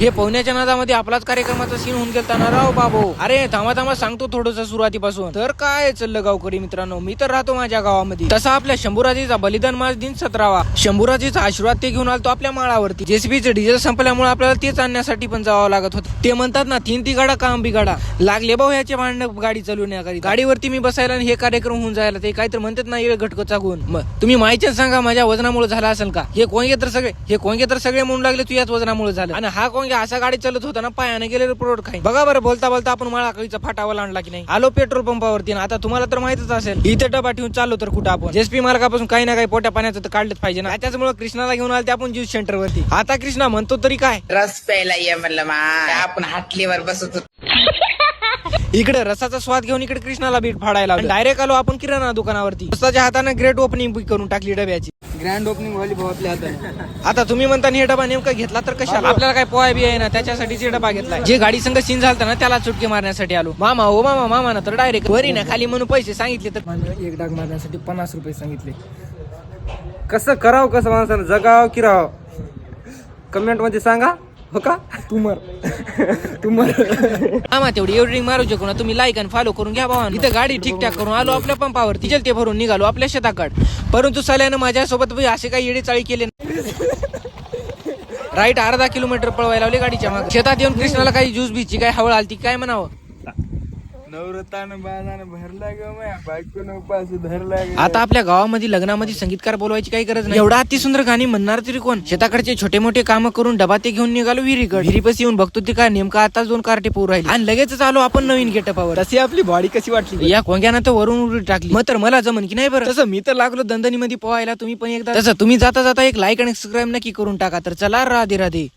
हे पोहण्याच्या नादामध्ये आपलाच कार्यक्रमाचा सीन होऊन गेलता ना राव बाबू. अरे थांबा थांबा सांगतो थोडस सुरुवातीपासून. तर काय चाललं गावकरी मित्रांनो, मी तर राहतो माझ्या गावामध्ये. तसा आपल्या शंभूराजेचा बलिदान मास दिन 17वा. शंभूराजेचा आशीर्वाद ते घेऊन आलतो आपल्या माळावरती. जेसीबीचे डिझेल संपल्यामुळे आपल्याला तेच आणण्यासाठी पण जावं लागत होतं. ते म्हणतात ना, 3 तिगाडा काम बिगाडा. लागले भाऊ याचे भांडण गाडी चालवण्याकरी. गाडीवरती मी बसायला आणि हे कार्यक्रम होऊन जायला ते काहीतरी म्हणतात ना, येळ घटकचा गुण. तुम्ही माहितीच सांगा माझ्या वजनामुळे झाला असेल का? हे कोंगे तर सगळे म्हणून लागले तू याच वजनामुळे झालं. आणि हा कोंगे असा गाडी चालत होता ना, पायाने गेलेलं प्रोड खाई. बघा बरं, बोलता बोलता आपण माळाकडीचा फाटावा आणला की नाही. आलो पेट्रोल पंपावरती. आता तुम्हाला तर माहितच असेल, इथे डबा ठेवून चाललो तर कुठं आपण जेसपी मार्गापासून काही ना काही पोट्या पाण्याचं तर काढलंच पाहिजे ना. त्याच्यामुळे कृष्णाला घेऊन आले आपण ज्यूस सेंटर वरती. आता कृष्णा म्हणतो तरी काय, रस प्यायला ये म्हणलं मा. आपण हाटलीवर बसत होतो. इकडे रसाचा स्वाद घेऊन इकडे कृष्णाला बीट फाडायला डायरेक्ट आलो आपण किराणा दुकानावरती. स्वतःच्या हाताने ग्रेट ओपनिंग करून टाकली डब्याची. ग्रँड ओपनिंग व्हायली भाऊ आपल्या हाताने. आता तुम्ही म्हणता हे डबा नेमका घेतला तर कशाला? आपल्याला काय पोहा बी आहे ना, त्याच्यासाठीच डबा घेतलाय. जे गाडी संग सीन झालता ना, त्याला चुटके मारण्यासाठी आलो. मामा हो मामा ना तर डायरेक्ट वरी ना खाली म्हणून पैसे सांगितले तर एक डाग मारण्यासाठी 50 रुपये सांगितले. कसं करावं, कसं माणसानं जगाव की राहाव, कमेंट मध्ये सांगा. हो का? तुमर मामा तेवढी एवढी मारू शकू ना तुम्ही. लाईक आणि फॉलो करून घ्या भावा. इथं गाडी ठीकठाक करून आलो आपल्या पंपावर. डिझेल ते भरून निघालो आपल्या शेताकडे. परंतु साल्यानं माझ्यासोबत असे काही येडे चाळी केले. राईट अर्धा किलोमीटर पळवायला लावले गाडीच्या मागे. शेतात येऊन कृष्णाला काही ज्यूस बीची काय हवळ आलती काय म्हणावं. नवरतानं बाजानं भरला ग माया, बायकोनं उपास धरला ग. आता आपल्या गावामध्ये लग्नामध्ये संगीतकार बोलवायची काही गरज नाही. एवढा अति सुंदर गाणी म्हणणार तरी कोण. शेताकडचे छोटे मोठे काम करून डबा ते घेऊन निघालो विहिरीपस येऊन बघतो ते काय नेमका आताच 2 कार्टे पोर राहिले आणि लगेच आलो आपण नवीन गेटअपावर. तशी आपली बॉडी कशी वाटली या कोंग्यानं तर वरून उडी टाकली. मग तर मला जमन की नाही बरं. तसं मी तर लागलो दंदनी मध्ये पोहायला. तुम्ही पण एकदा तसं तुम्ही जाता जाता एक लाईक आणि सबस्क्राईब नक्की करून टाका. तर चला राधे राधे.